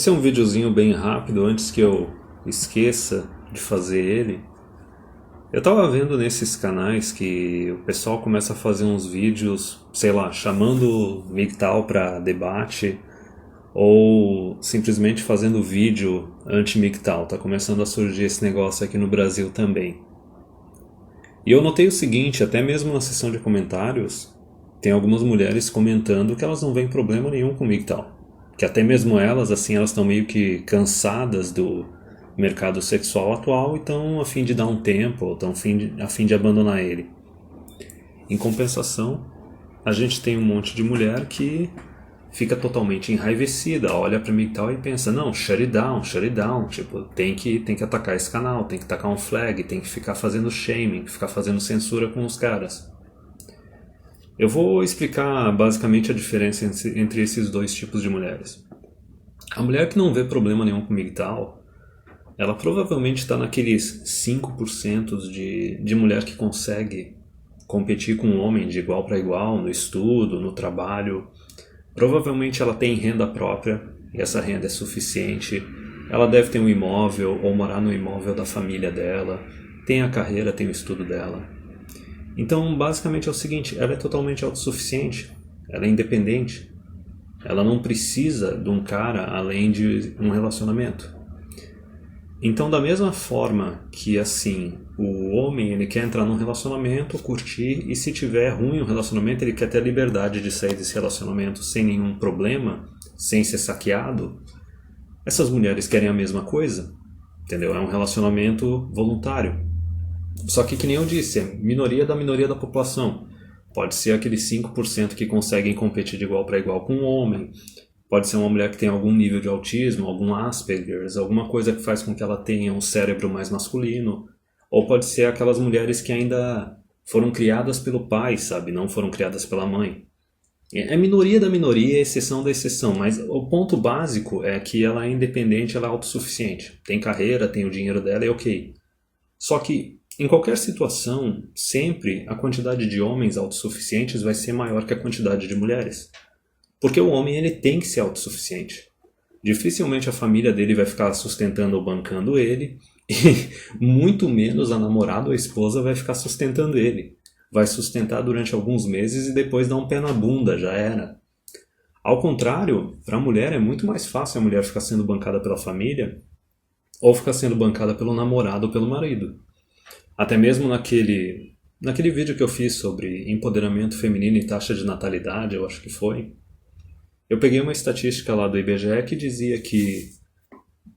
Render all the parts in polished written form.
Esse é um videozinho bem rápido, antes que eu esqueça de fazer ele. Eu tava vendo nesses canais que o pessoal começa a fazer uns vídeos, sei lá, chamando MGTOW pra debate, ou simplesmente fazendo vídeo anti-MGTOW. Tá começando a surgir esse negócio aqui no Brasil também. E eu notei o seguinte, até mesmo na seção de comentários, tem algumas mulheres comentando que elas não veem problema nenhum com MGTOW. Que até mesmo elas, assim, elas estão meio que cansadas do mercado sexual atual e estão a fim de dar um tempo, ou estão a fim de abandonar ele. Em compensação, a gente tem um monte de mulher que fica totalmente enraivecida, olha pra MGTOW e pensa, não, shut it down, tipo, tem que atacar esse canal, tem que tacar um flag, tem que ficar fazendo shaming, ficar fazendo censura com os caras. Eu vou explicar basicamente a diferença entre esses dois tipos de mulheres. A mulher que não vê problema nenhum com MGTOW, ela provavelmente está naqueles 5% de mulher que consegue competir com um homem de igual para igual, no estudo, no trabalho. Provavelmente ela tem renda própria, e essa renda é suficiente. Ela deve ter um imóvel, ou morar no imóvel da família dela. Tem a carreira, tem o estudo dela. Então, basicamente é o seguinte, ela é totalmente autossuficiente, ela é independente, ela não precisa de um cara além de um relacionamento. Então, da mesma forma que, assim, o homem ele quer entrar num relacionamento, curtir, e se tiver ruim o relacionamento, ele quer ter a liberdade de sair desse relacionamento sem nenhum problema, sem ser saqueado, essas mulheres querem a mesma coisa, entendeu? É um relacionamento voluntário. Só que nem eu disse, é minoria da população. Pode ser aqueles 5% que conseguem competir de igual para igual com um homem. Pode ser uma mulher que tem algum nível de autismo, algum Asperger's, alguma coisa que faz com que ela tenha um cérebro mais masculino. Ou pode ser aquelas mulheres que ainda foram criadas pelo pai, sabe? Não foram criadas pela mãe. É minoria da minoria, exceção da exceção, mas o ponto básico é que ela é independente, ela é autossuficiente. Tem carreira, tem o dinheiro dela, é ok. Só que em qualquer situação, sempre a quantidade de homens autossuficientes vai ser maior que a quantidade de mulheres. Porque o homem ele tem que ser autossuficiente. Dificilmente a família dele vai ficar sustentando ou bancando ele, e muito menos a namorada ou a esposa vai ficar sustentando ele. Vai sustentar durante alguns meses e depois dar um pé na bunda, já era. Ao contrário, para a mulher é muito mais fácil a mulher ficar sendo bancada pela família ou ficar sendo bancada pelo namorado ou pelo marido. Até mesmo naquele vídeo que eu fiz sobre empoderamento feminino e taxa de natalidade, eu acho que foi, eu peguei uma estatística lá do IBGE que dizia que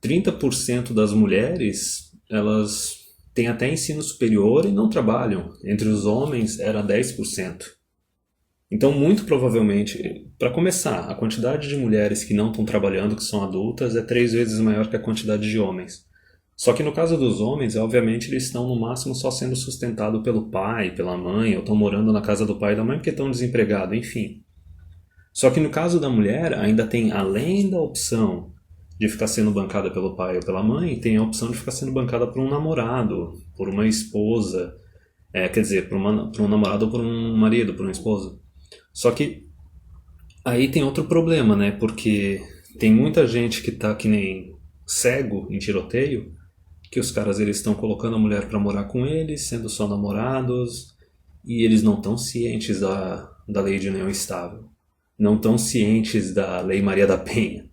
30% das mulheres, elas têm até ensino superior e não trabalham. Entre os homens era 10%. Então, muito provavelmente, para começar, a quantidade de mulheres que não estão trabalhando, que são adultas, é 3 vezes maior que a quantidade de homens. Só que no caso dos homens, obviamente, eles estão no máximo só sendo sustentados pelo pai, pela mãe, ou estão morando na casa do pai e da mãe porque estão desempregados, enfim. Só que no caso da mulher, ainda tem, além da opção de ficar sendo bancada pelo pai ou pela mãe, tem a opção de ficar sendo bancada por um namorado, por uma esposa, quer dizer, por um namorado ou por um marido, por uma esposa. Só que aí tem outro problema, né? Porque tem muita gente que tá que nem cego em tiroteio, que os caras eles estão colocando a mulher para morar com eles, sendo só namorados, e eles não estão cientes da lei de união estável. Não estão cientes da lei Maria da Penha.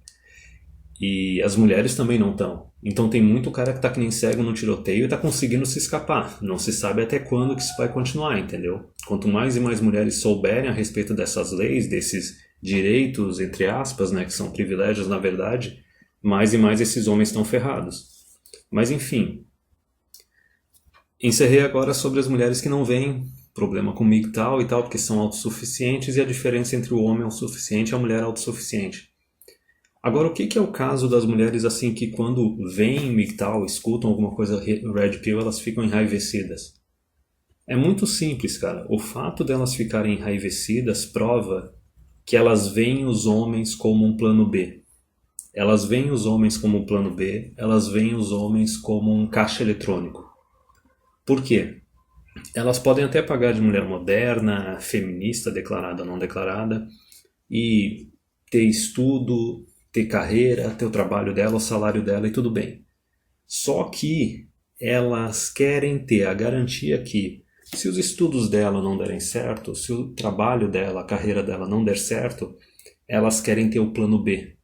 E as mulheres também não estão. Então tem muito cara que tá que nem cego no tiroteio e tá conseguindo se escapar. Não se sabe até quando que isso vai continuar, entendeu? Quanto mais e mais mulheres souberem a respeito dessas leis, desses direitos, entre aspas, né, que são privilégios na verdade, mais e mais esses homens estão ferrados. Mas enfim, encerrei agora sobre as mulheres que não veem problema com MGTOW e tal, porque são autossuficientes, e a diferença entre o homem autossuficiente e a mulher autossuficiente. Agora, o que é o caso das mulheres assim que quando veem MGTOW, escutam alguma coisa Red Pill, elas ficam enraivecidas? É muito simples, cara. O fato delas ficarem enraivecidas prova que elas veem os homens como um plano B. Elas veem os homens como um plano B, elas veem os homens como um caixa eletrônico. Por quê? Elas podem até pagar de mulher moderna, feminista, declarada ou não declarada, e ter estudo, ter carreira, ter o trabalho dela, o salário dela e tudo bem. Só que elas querem ter a garantia que, se os estudos dela não derem certo, se o trabalho dela, a carreira dela não der certo, elas querem ter o plano B.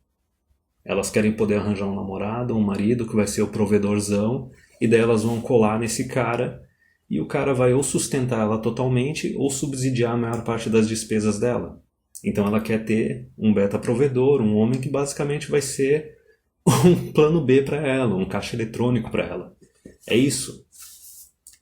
Elas querem poder arranjar um namorado, um marido que vai ser o provedorzão, e daí elas vão colar nesse cara, e o cara vai ou sustentar ela totalmente ou subsidiar a maior parte das despesas dela. Então ela quer ter um beta provedor, um homem que basicamente vai ser um plano B para ela, um caixa eletrônico para ela. É isso.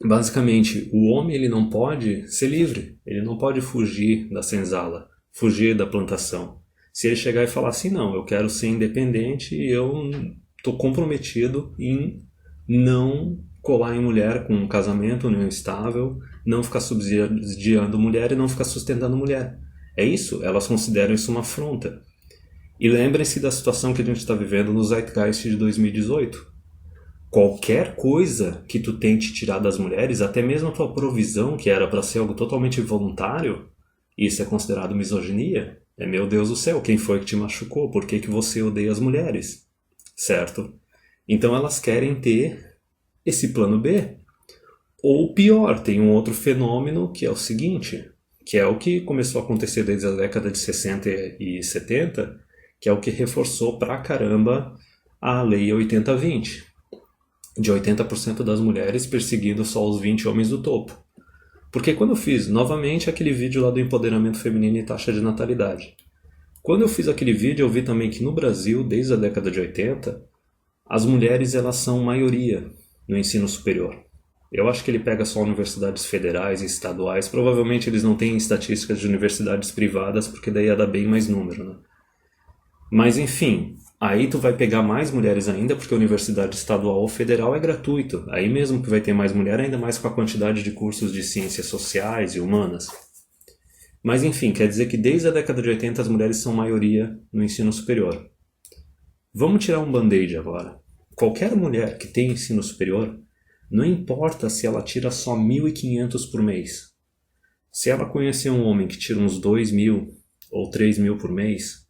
Basicamente, o homem ele não pode ser livre, ele não pode fugir da senzala, fugir da plantação. Se ele chegar e falar assim, não, eu quero ser independente e eu estou comprometido em não colar em mulher com um casamento união estável, não ficar subsidiando mulher e não ficar sustentando mulher. É isso, elas consideram isso uma afronta. E lembrem-se da situação que a gente está vivendo no Zeitgeist de 2018. Qualquer coisa que tu tente tirar das mulheres, até mesmo a tua provisão, que era para ser algo totalmente voluntário, isso é considerado misoginia? É, meu Deus do céu, quem foi que te machucou? Por que você odeia as mulheres? Certo? Então elas querem ter esse plano B. Ou pior, tem um outro fenômeno que é o seguinte, que é o que começou a acontecer desde a década de 60 e 70, que é o que reforçou pra caramba a lei 80-20. De 80% das mulheres perseguindo só os 20 homens do topo. Porque quando eu fiz, novamente, aquele vídeo lá do empoderamento feminino e taxa de natalidade. Quando eu fiz aquele vídeo, eu vi também que no Brasil, desde a década de 80, as mulheres elas são maioria no ensino superior. Eu acho que ele pega só universidades federais e estaduais. Provavelmente eles não têm estatísticas de universidades privadas, porque daí ia dar bem mais número, né? Mas enfim, aí tu vai pegar mais mulheres ainda, porque a universidade estadual ou federal é gratuito. Aí mesmo que vai ter mais mulher, ainda mais com a quantidade de cursos de ciências sociais e humanas. Mas enfim, quer dizer que desde a década de 80 as mulheres são maioria no ensino superior. Vamos tirar um band-aid agora. Qualquer mulher que tem ensino superior, não importa se ela tira só 1.500 por mês. Se ela conhecer um homem que tira uns 2.000 ou 3.000 por mês,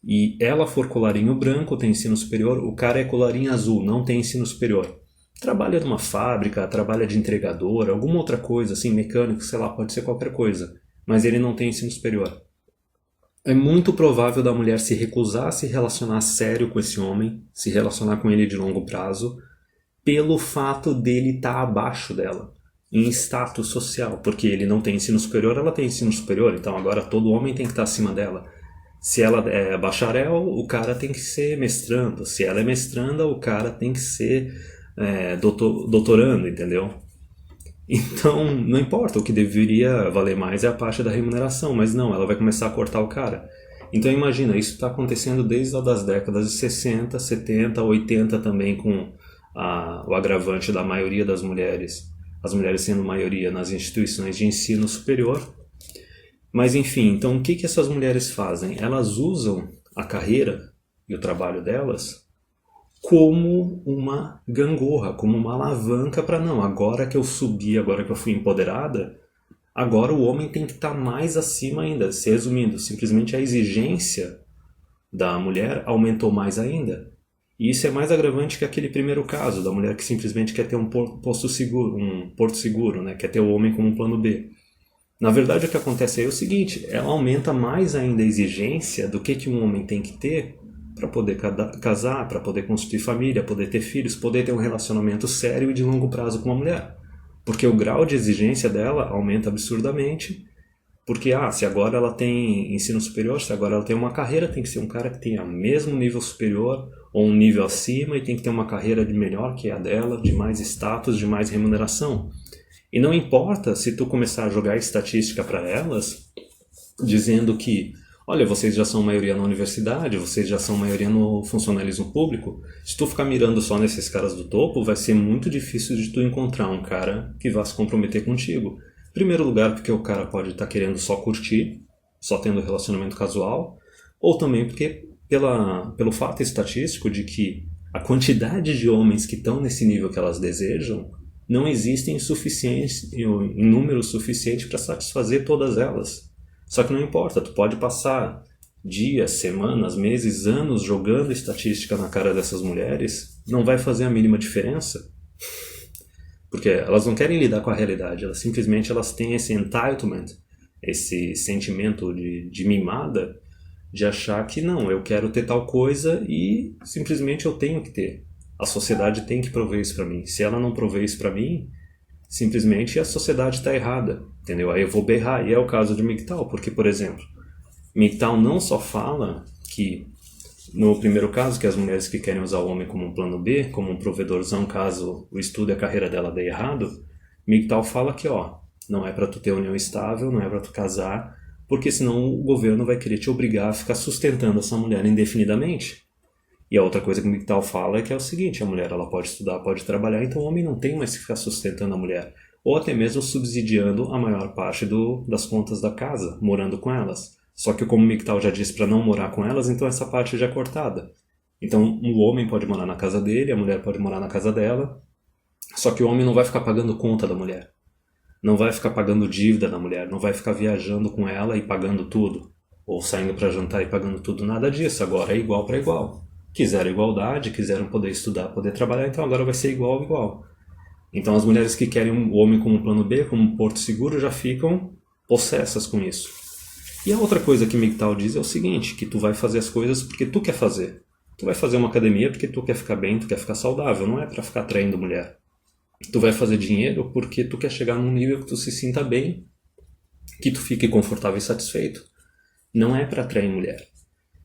e ela for colarinho branco, tem ensino superior, o cara é colarinho azul, não tem ensino superior. Trabalha numa fábrica, trabalha de entregador, alguma outra coisa, assim, mecânico, sei lá, pode ser qualquer coisa. Mas ele não tem ensino superior. É muito provável da mulher se recusar a se relacionar sério com esse homem, se relacionar com ele de longo prazo, pelo fato dele estar abaixo dela, em status social, porque ele não tem ensino superior, ela tem ensino superior, então agora todo homem tem que estar acima dela. Se ela é bacharel, o cara tem que ser mestrando. Se ela é mestranda, o cara tem que ser doutorando, entendeu? Então, não importa, o que deveria valer mais é a parte da remuneração, mas não, ela vai começar a cortar o cara. Então imagina, isso está acontecendo desde as décadas de 60, 70, 80 também com o agravante da maioria das mulheres, as mulheres sendo maioria nas instituições de ensino superior. Mas enfim, então o que essas mulheres fazem? Elas usam a carreira e o trabalho delas como uma gangorra, como uma alavanca para não, agora que eu subi, agora que eu fui empoderada, agora o homem tem que estar mais acima ainda. Se resumindo, simplesmente a exigência da mulher aumentou mais ainda. E isso é mais agravante que aquele primeiro caso, da mulher que simplesmente quer ter um porto seguro, né? Quer ter o homem como um plano B. Na verdade, o que acontece aí é o seguinte, ela aumenta mais ainda a exigência do que um homem tem que ter para poder casar, para poder constituir família, poder ter filhos, poder ter um relacionamento sério e de longo prazo com uma mulher. Porque o grau de exigência dela aumenta absurdamente, porque se agora ela tem ensino superior, se agora ela tem uma carreira, tem que ser um cara que tenha mesmo nível superior ou um nível acima e tem que ter uma carreira de melhor que a dela, de mais status, de mais remuneração. E não importa se tu começar a jogar estatística para elas, dizendo que, olha, vocês já são maioria na universidade, vocês já são maioria no funcionalismo público, se tu ficar mirando só nesses caras do topo, vai ser muito difícil de tu encontrar um cara que vá se comprometer contigo. Em primeiro lugar, porque o cara pode estar querendo só curtir, só tendo relacionamento casual, ou também porque pelo fato estatístico de que a quantidade de homens que estão nesse nível que elas desejam não existem em número suficiente para satisfazer todas elas. Só que não importa, tu pode passar dias, semanas, meses, anos jogando estatística na cara dessas mulheres, não vai fazer a mínima diferença. Porque elas não querem lidar com a realidade, elas têm esse entitlement, esse sentimento de mimada, de achar que não, eu quero ter tal coisa e simplesmente eu tenho que ter. A sociedade tem que prover isso para mim. Se ela não prover isso para mim, simplesmente a sociedade está errada, entendeu? Aí eu vou berrar, e é o caso de MGTOW, porque, por exemplo, MGTOW não só fala que, no primeiro caso, que as mulheres que querem usar o homem como um plano B, como um provedorzão caso o estudo e a carreira dela dê errado, MGTOW fala que, não é para tu ter união estável, não é para tu casar, porque senão o governo vai querer te obrigar a ficar sustentando essa mulher indefinidamente. E a outra coisa que o MGTOW fala é que é o seguinte, a mulher ela pode estudar, pode trabalhar, então o homem não tem mais que ficar sustentando a mulher, ou até mesmo subsidiando a maior parte das contas da casa, morando com elas. Só que como o MGTOW já disse para não morar com elas, então essa parte já é cortada. Então o homem pode morar na casa dele, a mulher pode morar na casa dela, só que o homem não vai ficar pagando conta da mulher. Não vai ficar pagando dívida da mulher, não vai ficar viajando com ela e pagando tudo. Ou saindo para jantar e pagando tudo, nada disso. Agora é igual para igual. Quiseram igualdade, quiseram poder estudar, poder trabalhar, então agora vai ser igual. Então as mulheres que querem o homem como plano B, como um porto seguro, já ficam possessas com isso. E a outra coisa que MGTOW diz é o seguinte, que tu vai fazer as coisas porque tu quer fazer. Tu vai fazer uma academia porque tu quer ficar bem, tu quer ficar saudável, não é para ficar atraindo mulher. Tu vai fazer dinheiro porque tu quer chegar num nível que tu se sinta bem, que tu fique confortável e satisfeito. Não é para atrair mulher.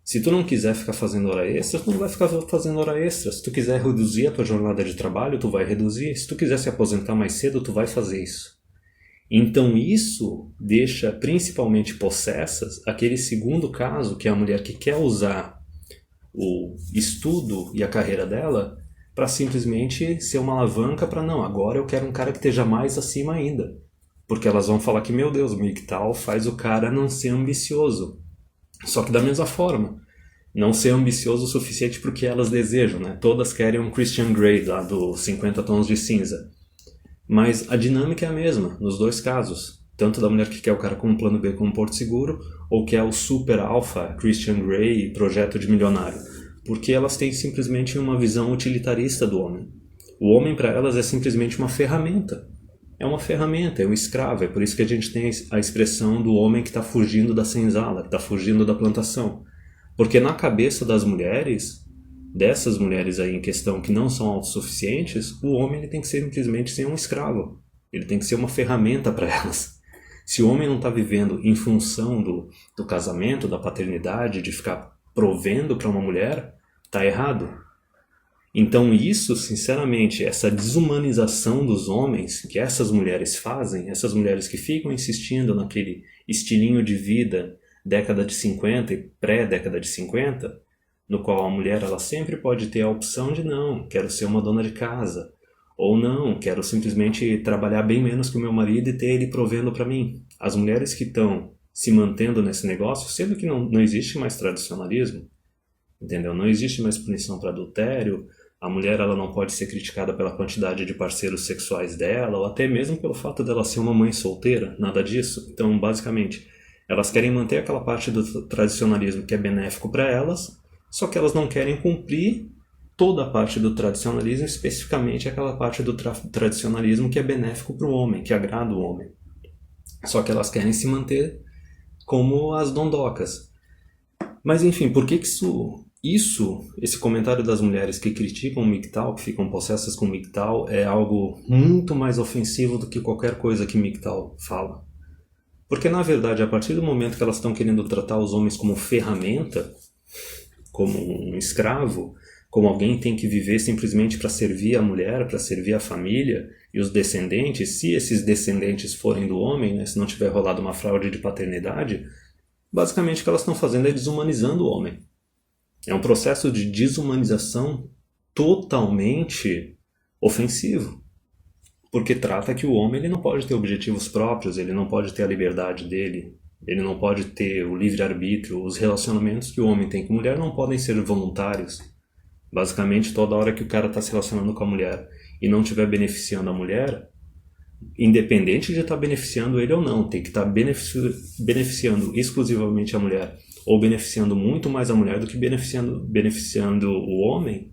Se tu não quiser ficar fazendo hora extra, tu não vai ficar fazendo hora extra. Se tu quiser reduzir a tua jornada de trabalho, tu vai reduzir. Se tu quiser se aposentar mais cedo, tu vai fazer isso. Então isso deixa principalmente possessas aquele segundo caso, que é a mulher que quer usar o estudo e a carreira dela para simplesmente ser uma alavanca para não, agora eu quero um cara que esteja mais acima ainda. Porque elas vão falar que, meu Deus, o MGTOW faz o cara não ser ambicioso. Só que da mesma forma, não ser ambicioso o suficiente porque elas desejam, né? Todas querem um Christian Grey lá do 50 Tons de Cinza. Mas a dinâmica é a mesma, nos dois casos. Tanto da mulher que quer o cara com um plano B como um porto seguro, ou que é o super alpha Christian Grey projeto de milionário. Porque elas têm simplesmente uma visão utilitarista do homem. O homem para elas é simplesmente uma ferramenta. É uma ferramenta, é um escravo. É por isso que a gente tem a expressão do homem que está fugindo da senzala, que está fugindo da plantação. Porque na cabeça das mulheres, dessas mulheres aí em questão que não são autossuficientes, o homem ele tem que simplesmente ser um escravo. Ele tem que ser uma ferramenta para elas. Se o homem não está vivendo em função do casamento, da paternidade, de ficar provendo para uma mulher, está errado. Então isso, sinceramente, essa desumanização dos homens que essas mulheres fazem, essas mulheres que ficam insistindo naquele estilinho de vida década de 50 e pré-década de 50, no qual a mulher ela sempre pode ter a opção de não, quero ser uma dona de casa, ou não, quero simplesmente trabalhar bem menos que o meu marido e ter ele provendo para mim. As mulheres que estão se mantendo nesse negócio, sendo que não existe mais tradicionalismo, entendeu? Não existe mais punição para adultério, a mulher ela não pode ser criticada pela quantidade de parceiros sexuais dela, ou até mesmo pelo fato dela ser uma mãe solteira, nada disso. Então, basicamente, elas querem manter aquela parte do tradicionalismo que é benéfico para elas, só que elas não querem cumprir toda a parte do tradicionalismo, especificamente aquela parte do tradicionalismo que é benéfico para o homem, que agrada o homem. Só que elas querem se manter como as dondocas. Mas enfim, por que esse comentário das mulheres que criticam o MGTOW, que ficam possessas com o MGTOW, é algo muito mais ofensivo do que qualquer coisa que o MGTOW fala? Porque na verdade, a partir do momento que elas estão querendo tratar os homens como ferramenta, como um escravo, como alguém tem que viver simplesmente para servir a mulher, para servir a família e os descendentes, se esses descendentes forem do homem, né, se não tiver rolado uma fraude de paternidade, basicamente o que elas estão fazendo é desumanizando o homem. É um processo de desumanização totalmente ofensivo. Porque trata que o homem ele não pode ter objetivos próprios, ele não pode ter a liberdade dele, ele não pode ter o livre-arbítrio, os relacionamentos que o homem tem com a mulher não podem ser voluntários. Basicamente, toda hora que o cara está se relacionando com a mulher e não estiver beneficiando a mulher, independente de estar beneficiando ele ou não, tem que estar beneficiando exclusivamente a mulher ou beneficiando muito mais a mulher do que beneficiando o homem,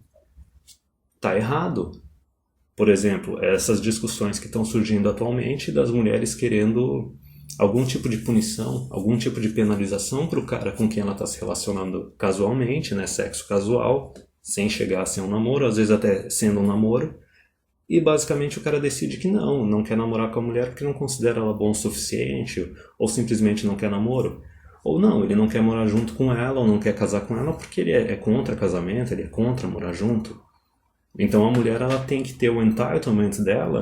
tá errado. Por exemplo, essas discussões que estão surgindo atualmente das mulheres querendo algum tipo de punição, algum tipo de penalização para o cara com quem ela está se relacionando casualmente, né, sexo casual, sem chegar a ser um namoro, às vezes até sendo um namoro, e basicamente o cara decide que não quer namorar com a mulher porque não considera ela bom o suficiente, ou simplesmente não quer namoro. Ou não, ele não quer morar junto com ela, ou não quer casar com ela porque ele é contra casamento, ele é contra morar junto. Então a mulher ela tem que ter o entitlement dela,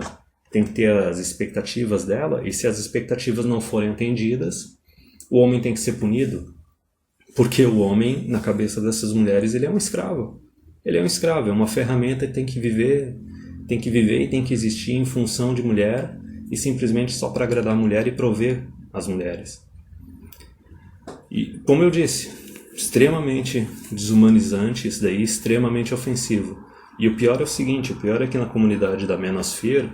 tem que ter as expectativas dela, e se as expectativas não forem atendidas, o homem tem que ser punido. Porque o homem, na cabeça dessas mulheres, ele é um escravo. Ele é um escravo, é uma ferramenta que tem que viver e tem que existir em função de mulher, e simplesmente só para agradar a mulher e prover as mulheres. E, como eu disse, extremamente desumanizante isso daí, extremamente ofensivo. E o pior é o seguinte, o pior é que na comunidade da Manosphere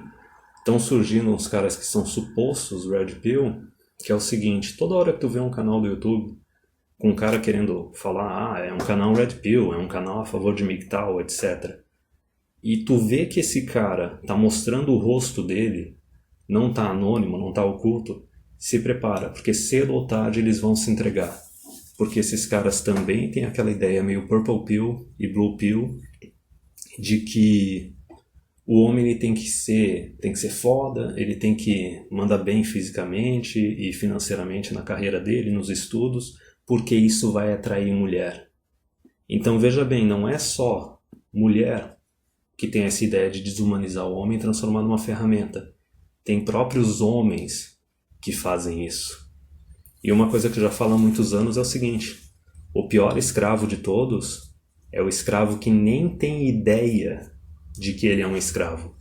estão surgindo uns caras que são supostos Red Pill, que é o seguinte, toda hora que tu vê um canal do YouTube com um cara querendo falar, é um canal Red Pill, é um canal a favor de MGTOW, etc. E tu vê que esse cara tá mostrando o rosto dele, não tá anônimo, não tá oculto, se prepara, porque cedo ou tarde eles vão se entregar. Porque esses caras também têm aquela ideia meio Purple Pill e Blue Pill, de que o homem ele tem que ser foda, ele tem que mandar bem fisicamente e financeiramente na carreira dele, nos estudos, porque isso vai atrair mulher. Então veja bem, não é só mulher que tem essa ideia de desumanizar o homem e transformar numa ferramenta. Tem próprios homens que fazem isso. E uma coisa que eu já falo há muitos anos é o seguinte, o pior escravo de todos é o escravo que nem tem ideia de que ele é um escravo.